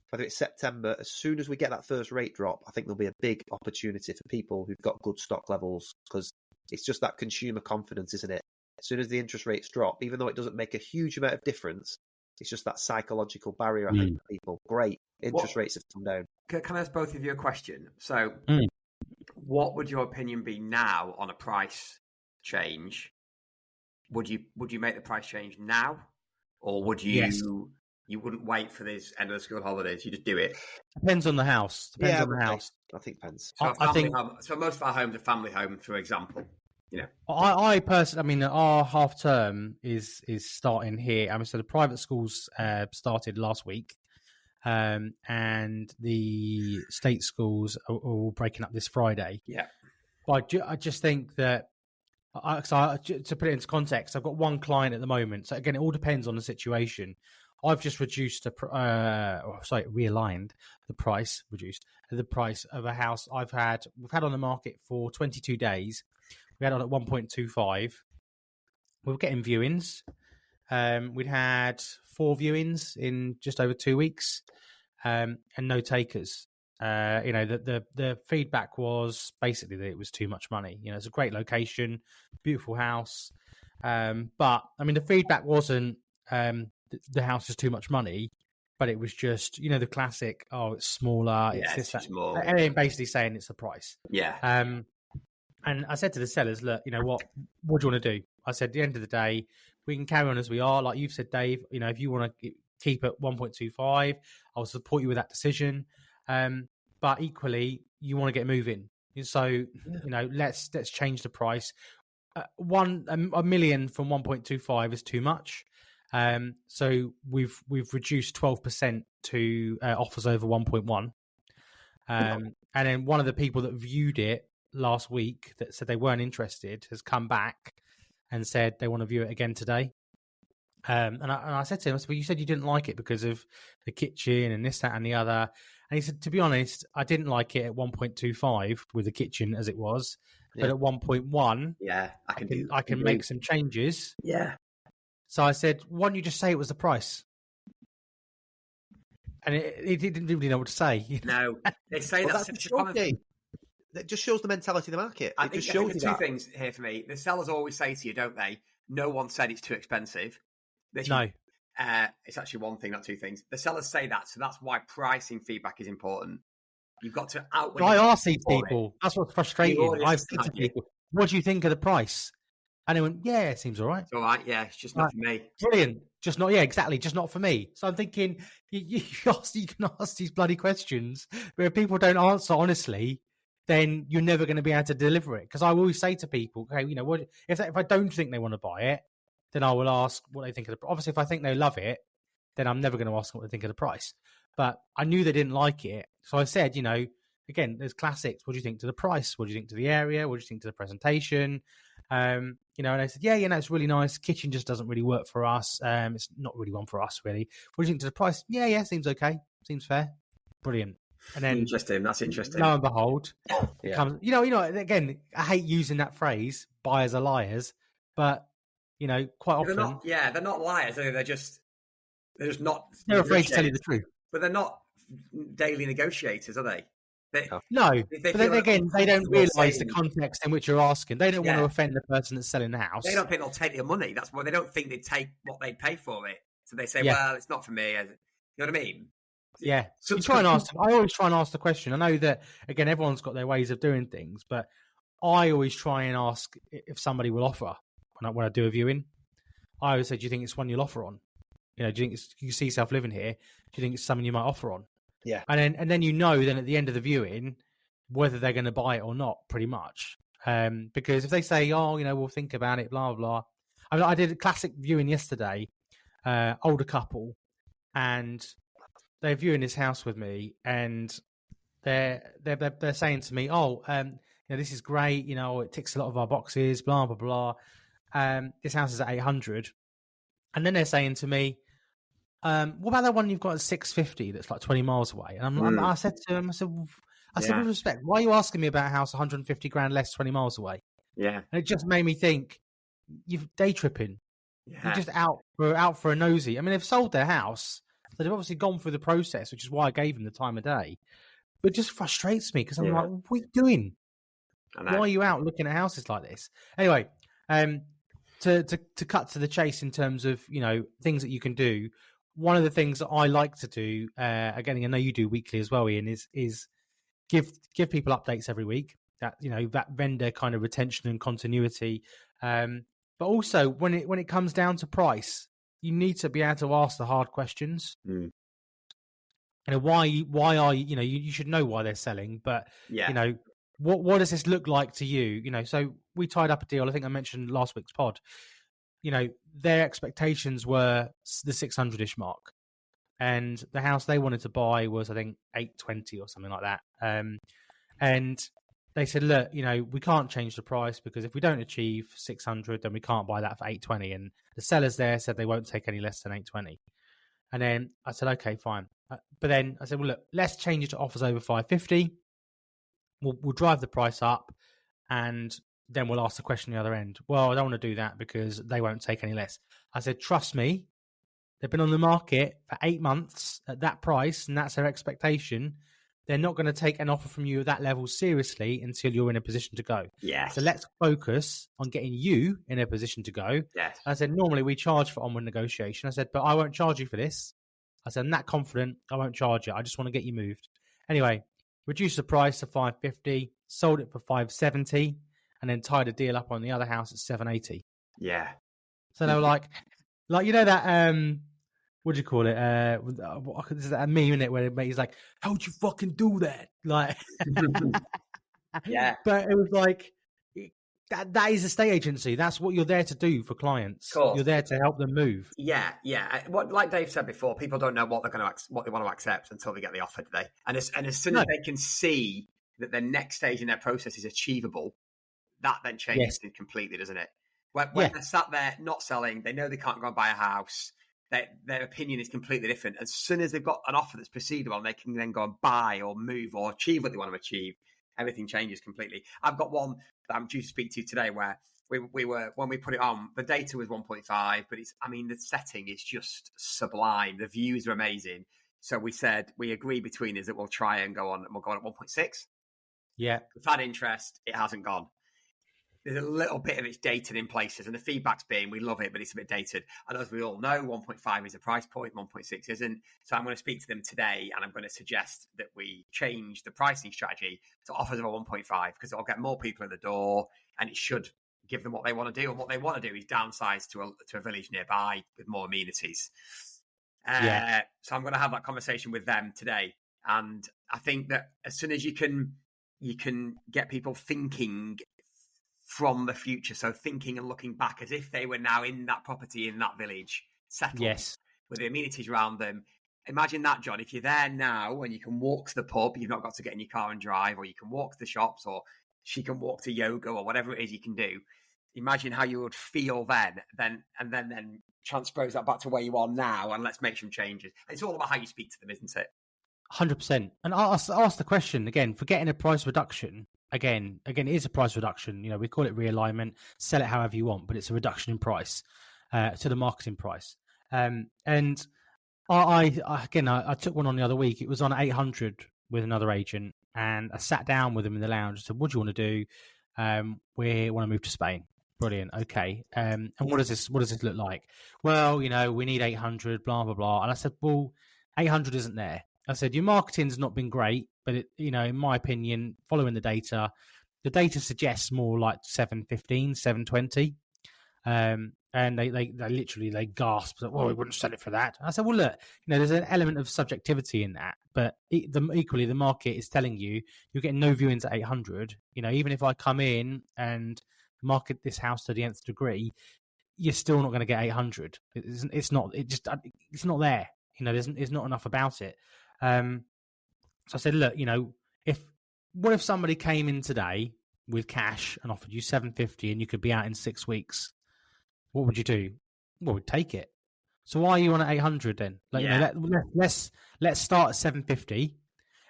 whether it's September, as soon as we get that first rate drop, I think there'll be a big opportunity for people who've got good stock levels, because it's just that consumer confidence, isn't it? As soon as the interest rates drop, even though it doesn't make a huge amount of difference, it's just that psychological barrier, I think, for people. Great, interest rates have come down. Can I ask both of you a question? So what would your opinion be now on a price change? Would you make the price change now? Or would you... Yes. You wouldn't wait for this end of the school holidays. You just do it. Depends on the house. I think depends. So so most of our homes are family homes, for example. I personally, our half term is starting here. So the private schools started last week, and the state schools are all breaking up this Friday. Yeah. But I just think that, to put it into context, I've got one client at the moment. So again, it all depends on the situation. I've just realigned the price of a house we've had on the market for 22 days. We had on at 1.25. We were getting viewings. We'd had 4 viewings in just over 2 weeks, and no takers. The feedback was basically that it was too much money. It's a great location, beautiful house, but I mean the feedback wasn't the house is too much money, but it was just the classic. Oh, it's smaller. Yeah, it's too small. And basically saying it's the price. Yeah. And I said to the sellers, look, what do you want to do? I said, at the end of the day, we can carry on as we are. Like you've said, Dave, if you want to keep at 1.25, I'll support you with that decision. But equally, you want to get moving. So, let's change the price. $1 million from 1.25 is too much. So we've reduced 12% to offers over 1.1. And then one of the people that viewed it last week that said they weren't interested has come back and said they want to view it again today. And I said to him, well, you said you didn't like it because of the kitchen and this, that, and the other. And he said, to be honest, I didn't like it at 1.25 with the kitchen as it was, but at 1.1, I can make some changes. Yeah. So I said, why don't you just say it was the price? And he didn't really know what to say. No, they say that's such a common thing. That just shows the mentality of the market. I think two things here for me. The sellers always say to you, don't they? No one said it's too expensive. No. It's actually one thing, not two things. The sellers say that, so that's why pricing feedback is important. You've got to outweigh. I asked these people. That's what's frustrating. I've said to people, what do you think of the price? And they went, yeah, it seems all right. It's all right, yeah. It's just not for me. Brilliant. Just not, yeah, exactly. Just not for me. So I'm thinking, you can ask these bloody questions, but if people don't answer honestly, then you're never going to be able to deliver it. Because I always say to people, okay, what if I don't think they want to buy it, then I will ask what they think of the price. Obviously, if I think they love it, then I'm never going to ask what they think of the price. But I knew they didn't like it. So I said, again, there's classics. What do you think to the price? What do you think to the area? What do you think to the presentation? And they said, yeah, it's really nice. Kitchen just doesn't really work for us. It's not really one for us, really. What do you think to the price? Yeah, seems okay. Seems fair. Brilliant. And then interesting. That's interesting. Lo and behold, it comes. Again, I hate using that phrase. Buyers are liars, but quite often, they're not liars. They're just not. They're afraid to tell you the truth. But they're not daily negotiators, are they? No, but then again, they don't realise the context in which you're asking. They don't want to offend the person that's selling the house. They don't think they'll take your money. That's why they don't think they'd take what they pay for it. So they say, well, it's not for me. You know what I mean? Yeah. So you try and ask them. I always try and ask the question. I know that, again, everyone's got their ways of doing things, but I always try and ask if somebody will offer when I do a viewing. I always say, do you think it's one you'll offer on? Do you think you see yourself living here? Do you think it's something you might offer on? Yeah. And then at the end of the viewing, whether they're going to buy it or not, pretty much. Because if they say, we'll think about it, blah, blah. I mean, I did a classic viewing yesterday, older couple, and they're viewing this house with me, and they're saying to me, this is great, it ticks a lot of our boxes, blah, blah, blah. This house is at 800. And then they're saying to me, what about that one you've got at 650 that's like 20 miles away? And I said to them, I said, with respect, why are you asking me about a house 150 grand less 20 miles away? Yeah. And it just made me think, you're day tripping. Yeah. You're just out for a nosy. I mean, they've sold their house. So they've obviously gone through the process, which is why I gave them the time of day. But it just frustrates me because I'm like, what are you doing? Why are you out looking at houses like this? Anyway, to cut to the chase in terms of, things that you can do, one of the things that I like to do, again, I know you do weekly as well, Ian, is give people updates every week. That that vendor kind of retention and continuity. But also when it comes down to price, you need to be able to ask the hard questions. Why are you? You should know why they're selling, but what does this look like to you? So we tied up a deal. I think I mentioned last week's pod. Their expectations were the 600-ish mark, and the house they wanted to buy was, I think, 820 or something like that. And they said, look, we can't change the price because if we don't achieve 600, then we can't buy that for 820. And the sellers there said they won't take any less than 820. And then I said, okay, fine. But then I said, well, look, let's change it to offers over 550. We'll drive the price up, and then we'll ask the question the other end. Well, I don't want to do that because they won't take any less. I said, trust me, they've been on the market for 8 months at that price, and that's their expectation. they're not going to take an offer from you at that level seriously until you're in a position to go. Yes. So let's focus on getting you in a position to go. Yes. I said, normally we charge for onward negotiation. I said, but I won't charge you for this. I said, I'm that confident, I won't charge you. I just want to get you moved. Anyway, reduced the price to 550, sold it for 570, and then tied a deal up on the other house at 780. Yeah. So they were like, you know that, what do you call it? There's that meme in it where he's like, how'd you fucking do that? Like, yeah. But it was like, that is a estate agency. That's what you're there to do for clients. You're there to help them move. Yeah, yeah. What, like Dave said before, people don't know what they want to accept until they get the offer today. And as soon as they can see that the next stage in their process is achievable, that then changes it completely, doesn't it? When they're sat there not selling, they know they can't go and buy a house. Their opinion is completely different. As soon as they've got an offer that's proceedable, and they can then go and buy or move or achieve what they want to achieve, everything changes completely. I've got one that I'm due to speak to today where we were, when we put it on, the data was 1.5, but the setting is just sublime. The views are amazing. So we agreed between us that we'll try and go on, and we'll go on at 1.6. Yeah. We've had interest. It hasn't gone. There's a little bit of it's dated in places, and the feedback's been, we love it, but it's a bit dated. And as we all know, 1.5 is a price point, 1.6 isn't. So I'm going to speak to them today, and I'm going to suggest that we change the pricing strategy to offers of a 1.5, because it'll get more people in the door, and it should give them what they want to do. And what they want to do is downsize to a village nearby with more amenities. So I'm going to have that conversation with them today. And I think that as soon as you can get people thinking from the future, so thinking and looking back as if they were now in that property, in that village, settled with the amenities around them. Imagine that, John, if you're there now and you can walk to the pub, you've not got to get in your car and drive, or you can walk to the shops, or she can walk to yoga, or whatever it is you can do. Imagine how you would feel then transpose that back to where you are now, and let's make some changes. It's all about how you speak to them, isn't it? 100%. And I'll ask the question again, for getting a price reduction, again, it is a price reduction. We call it realignment, sell it however you want, but it's a reduction in price to the marketing price. And I took one on the other week. It was on 800 with another agent, and I sat down with him in the lounge and said, what do you want to do? We want to move to Spain. Brilliant. Okay. And what does this look like? Well, we need 800, blah, blah, blah. And I said, well, 800 isn't there. I said, your marketing's not been great, but in my opinion, following the data suggests more like 715, 720. And they literally gasped, well, we wouldn't sell it for that. I said, well, look, there's an element of subjectivity in that, but equally the market is telling you're getting no viewings at 800. Even if I come in and market this house to the nth degree, you're still not going to get 800. It's not there. There's not enough about it. So I said, look, what if somebody came in today with cash and offered you 750 and you could be out in 6 weeks? What would you do? Well, we'd take it. So why are you on at 800 then? Let's start at 750.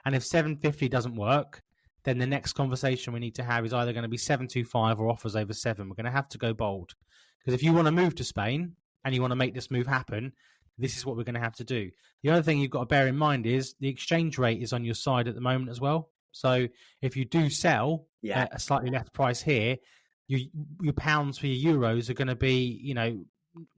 And if 750 doesn't work, then the next conversation we need to have is either going to be 725 or offers over 7. We're going to have to go bold. Because if you want to move to Spain and you want to make this move happen, this is what we're going to have to do. The other thing you've got to bear in mind is the exchange rate is on your side at the moment as well. So if you do sell at a slightly less price here, your pounds for your euros are going to be,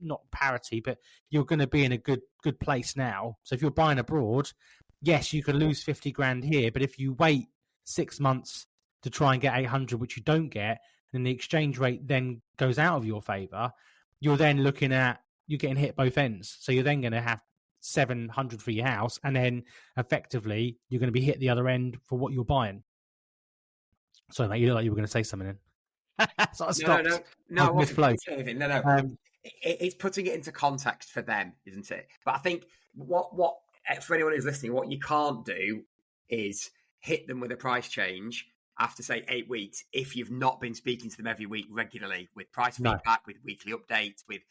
not parity, but you're going to be in a good place now. So if you're buying abroad, yes, you can lose 50 grand here, but if you wait 6 months to try and get 800, which you don't get, then the exchange rate then goes out of your favour. You're then looking at, you're getting hit both ends. So you're then going to have 700 for your house, and then effectively you're going to be hit the other end for what you're buying. Sorry, mate, you look like you were going to say something then. So I stopped. No, No. It's putting it into context for them, isn't it? But I think what for anyone who's listening, what you can't do is hit them with a price change after, say, 8 weeks if you've not been speaking to them every week regularly with price feedback, with weekly updates, with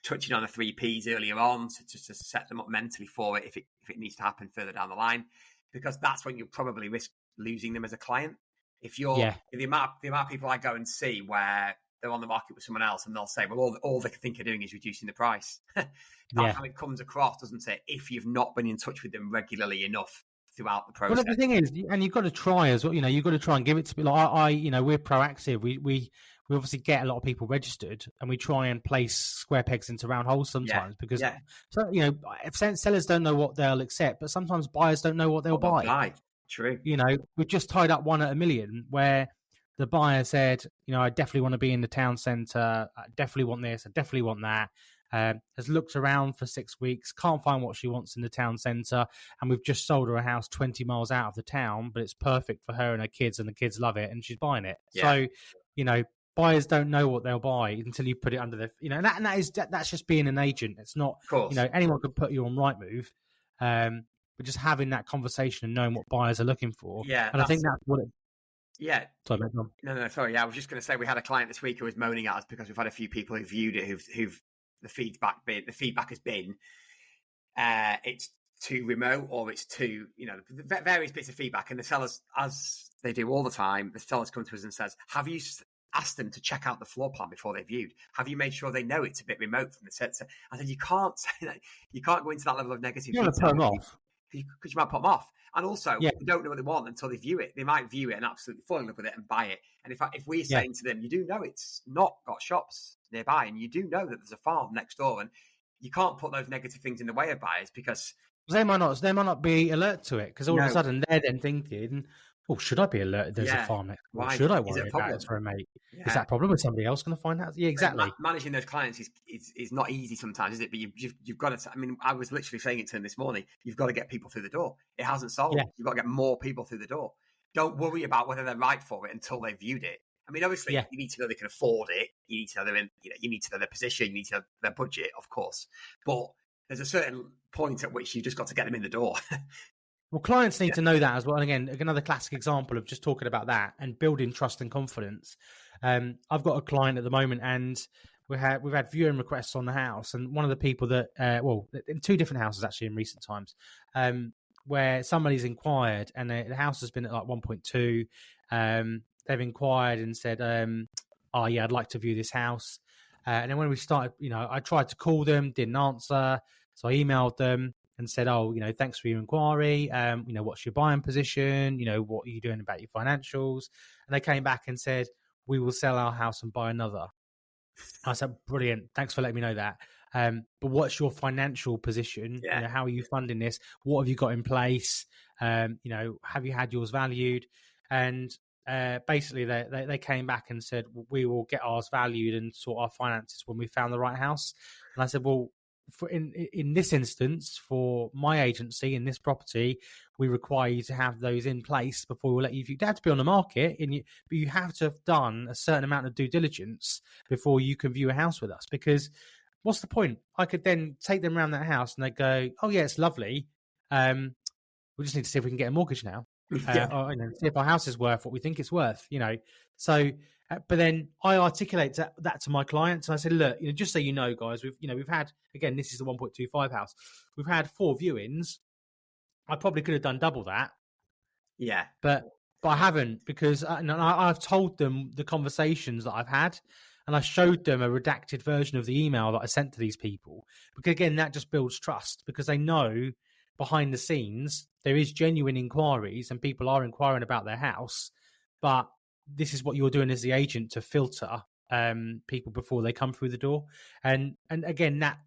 touching on the 3Ps earlier on to set them up mentally for it if it needs to happen further down the line, because that's when you'll probably risk losing them as a client. If the amount of people I go and see where they're on the market with someone else and they'll say, well, all they think they're doing is reducing the price. That's how it comes across, doesn't it? If you've not been in touch with them regularly enough throughout the Well, process. the thing is, and you've got to try as well. You've got to try and give it to people. We're proactive. We obviously get a lot of people registered, and we try and place square pegs into round holes sometimes because, so if sellers don't know what they'll accept, but sometimes buyers don't know what they'll buy. True. We've just tied up one at $1 million where the buyer said, I definitely want to be in the town centre. I definitely want this. I definitely want that. Has looked around for 6 weeks, can't find what she wants in the town centre, and we've just sold her a house 20 miles out of the town, but it's perfect for her and her kids, and the kids love it, and she's buying it. Yeah. So, buyers don't know what they'll buy until you put it under their, and that's just being an agent. It's not, anyone could put you on Rightmove, but just having that conversation and knowing what buyers are looking for. Yeah, and I think that's what it. Yeah. Sorry, no, sorry. Yeah, I was just going to say we had a client this week who was moaning at us because we've had a few people who viewed it who've the feedback has been it's too remote or it's too various bits of feedback, and the sellers, as they do all the time, the sellers come to us and says, have you asked them to check out the floor plan before they viewed? Have you made sure they know it's a bit remote from the set? So I said, you can't say that. You can't go into that level of negative. You want to put them off because you might put them off. And also, they don't know what they want until they view it. They might view it and absolutely fall in love with it and buy it. And if we're saying to them, you do know it's not got shops nearby, and you do know that there's a farm next door, and you can't put those negative things in the way of buyers because they might not be alert to it, because all of a sudden they're then thinking, oh, should I be alerted there's a farm next door? Should I worry about it for a mate? Is that a problem? Is somebody else going to find out? Yeah, exactly. Managing those clients is not easy sometimes, is it? But you've got to, I was literally saying it to them this morning, you've got to get people through the door. It hasn't sold. Yeah. You've got to get more people through the door. Don't worry about whether they're right for it until they've viewed it. Obviously, you need to know they can afford it. You need to know they're in, you need to know their position. You need to know their budget, of course. But there's a certain point at which you just got to get them in the door. Well, clients need to know that as well. And again, another classic example of just talking about that and building trust and confidence. I've got a client at the moment, and we've had viewing requests on the house, and one of the people that, in two different houses actually in recent times, where somebody's inquired, and the house has been at like 1.2. They've inquired and said, I'd like to view this house. And then when we started, I tried to call them, didn't answer. So I emailed them and said, thanks for your inquiry. What's your buying position? What are you doing about your financials? And they came back and said, we will sell our house and buy another. I said, brilliant. Thanks for letting me know that. But what's your financial position? Yeah. How are you funding this? What have you got in place? Have you had yours valued? And basically they came back and said, well, we will get ours valued and sort our finances when we found the right house. And I said, well, in this instance, for my agency in this property, we require you to have those in place before we'll let you view. You have to be on the market, but you have to have done a certain amount of due diligence before you can view a house with us. Because what's the point? I could then take them around that house and they go, oh yeah, it's lovely. We just need to see if we can get a mortgage now. Or, see if our house is worth what we think it's worth, So, but then I articulate that to my clients, and I said, look, just so you know, guys, we've had, again, this is the 1.25 house. We've had 4 viewings. I probably could have done double that. Yeah, but I haven't, because I've told them the conversations that I've had, and I showed them a redacted version of the email that I sent to these people, because again, that just builds trust, because they know behind the scenes there is genuine inquiries and people are inquiring about their house, but this is what you're doing as the agent to filter people before they come through the door. And again, that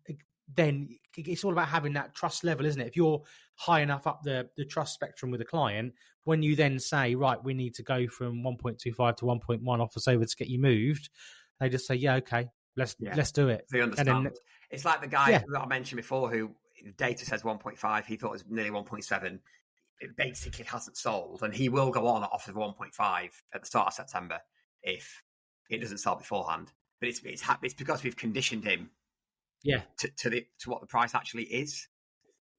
then it's all about having that trust level, isn't it? If you're high enough up the trust spectrum with a client, when you then say, right, we need to go from 1.25 to 1.1 offers over to get you moved, they just say, yeah, okay, let's do it. They understand. And then, it's like the guy that I mentioned before who the data says 1.5, he thought it was nearly 1.7. It basically hasn't sold, and he will go on at offers of 1.5 at the start of September if it doesn't sell beforehand. But it's because we've conditioned him, to what the price actually is,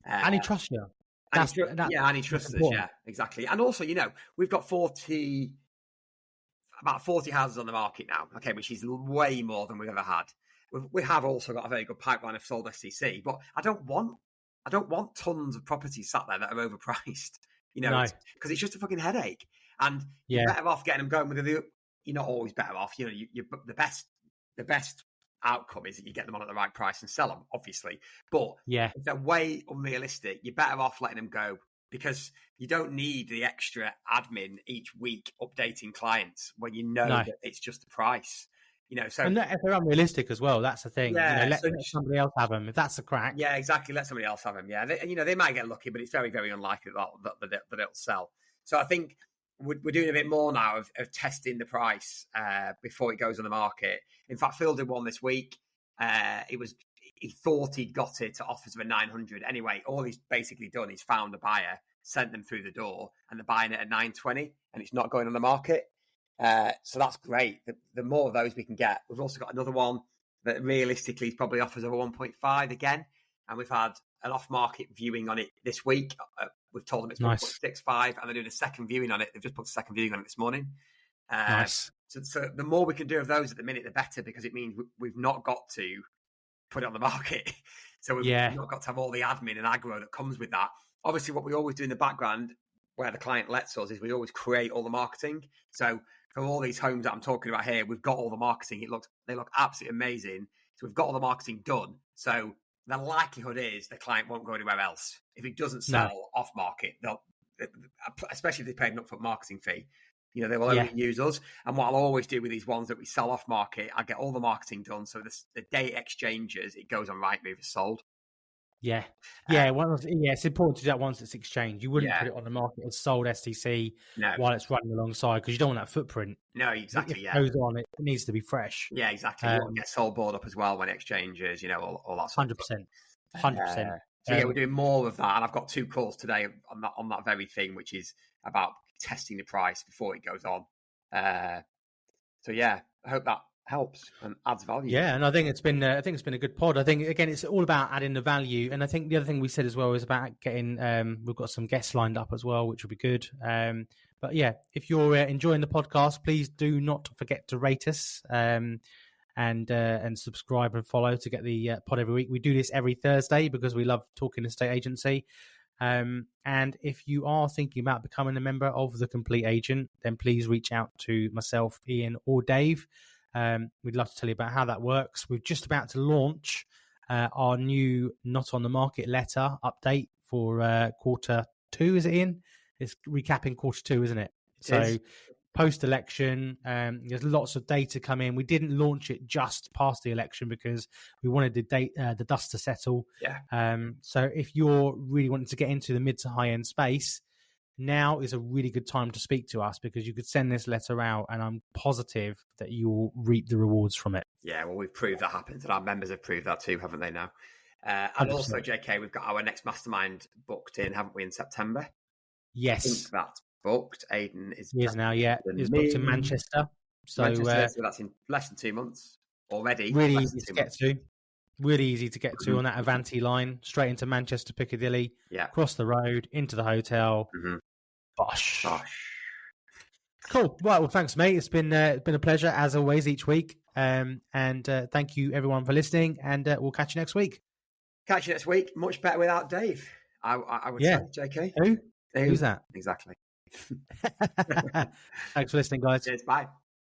and he trusts you. And he trusts us. Yeah, exactly. And also, we've got about 40 houses on the market now. Okay, which is way more than we've ever had. We have also got a very good pipeline of sold SCC, but I don't want tons of properties sat there that are overpriced, because it's just a fucking headache. And you're better off getting them going with you're not always better off. You're the best outcome is that you get them on at the right price and sell them, obviously. But if they're way unrealistic, you're better off letting them go because you don't need the extra admin each week updating clients when you know that it's just the price. So and if they're unrealistic as well, that's the thing. Yeah, let somebody else have them if that's the crack. Yeah, exactly. Let somebody else have them. Yeah, they might get lucky, but it's very, very unlikely that it'll sell. So I think we're doing a bit more now of testing the price before it goes on the market. In fact, Phil did one this week. He thought he'd got it to offers of a 900. Anyway, all he's basically done is found a buyer, sent them through the door, and they're buying it at 920, and it's not going on the market. So that's great. The more of those we can get. We've also got another one that realistically probably offers over 1.5 again, and we've had an off-market viewing on it this week. We've told them it's 1.65, and they're doing a second viewing on it. They've just put a second viewing on it this morning. Nice. So the more we can do of those at the minute, the better, because it means we've not got to put it on the market. So we've not got to have all the admin and aggro that comes with that. Obviously, what we always do in the background, where the client lets us, is we always create all the marketing. So for all these homes that I'm talking about here, we've got all the marketing. They look absolutely amazing. So we've got all the marketing done. So the likelihood is the client won't go anywhere else. If it doesn't sell off market, they'll, especially if they pay an upfront marketing fee, they will only use us. And what I'll always do with these ones that we sell off market, I get all the marketing done. So the day it exchanges, it goes on Rightmove as sold. Yeah. It's important to do that once it's exchanged. You wouldn't put it on the market as sold STC while it's running alongside, because you don't want that footprint. No, exactly. If it goes on, it needs to be fresh. Yeah, exactly. You want to get sold board up as well when it exchanges, all that sort 100%. of stuff. 100%. So we're doing more of that. And I've got 2 calls today on that very thing, which is about testing the price before it goes on. So I hope that helps and adds value. Yeah, and I think it's been a good pod. I think again it's all about adding the value, and I think the other thing we said as well is about getting we've got some guests lined up as well, which will be good. But yeah, if you're enjoying the podcast, please do not forget to rate us and subscribe and follow to get the pod every week. We do this every Thursday because we love talking estate agency. And if you are thinking about becoming a member of the Complete Agent, then please reach out to myself, Ian, or Dave. We'd love to tell you about how that works. We're just about to launch our new Not on the Market letter update for Q2. Is it, Ian? It's recapping Q2, isn't it? So post-election, there's lots of data come in. We didn't launch it just past the election because we wanted the dust to settle. Yeah. So if you're really wanting to get into the mid to high-end space, now is a really good time to speak to us, because you could send this letter out and I'm positive that you'll reap the rewards from it. Yeah, well, we've proved that happens, and our members have proved that too, haven't they now? And 100%. Also, JK, we've got our next mastermind booked in, haven't we, in September? Yes. I think that's booked. Aidan is now, it's booked in Manchester. So that's in less than 2 months already. Really easy to get to. Really easy to get to on that Avanti line, straight into Manchester Piccadilly, across the road, into the hotel. Mm-hmm. Bosh. Cool. Right, well, thanks, mate. It's been a pleasure, as always, each week. And thank you, everyone, for listening, and we'll catch you next week. Catch you next week. Much better without Dave, I would say, JK. Who's that? Exactly. Thanks for listening, guys. Cheers, bye.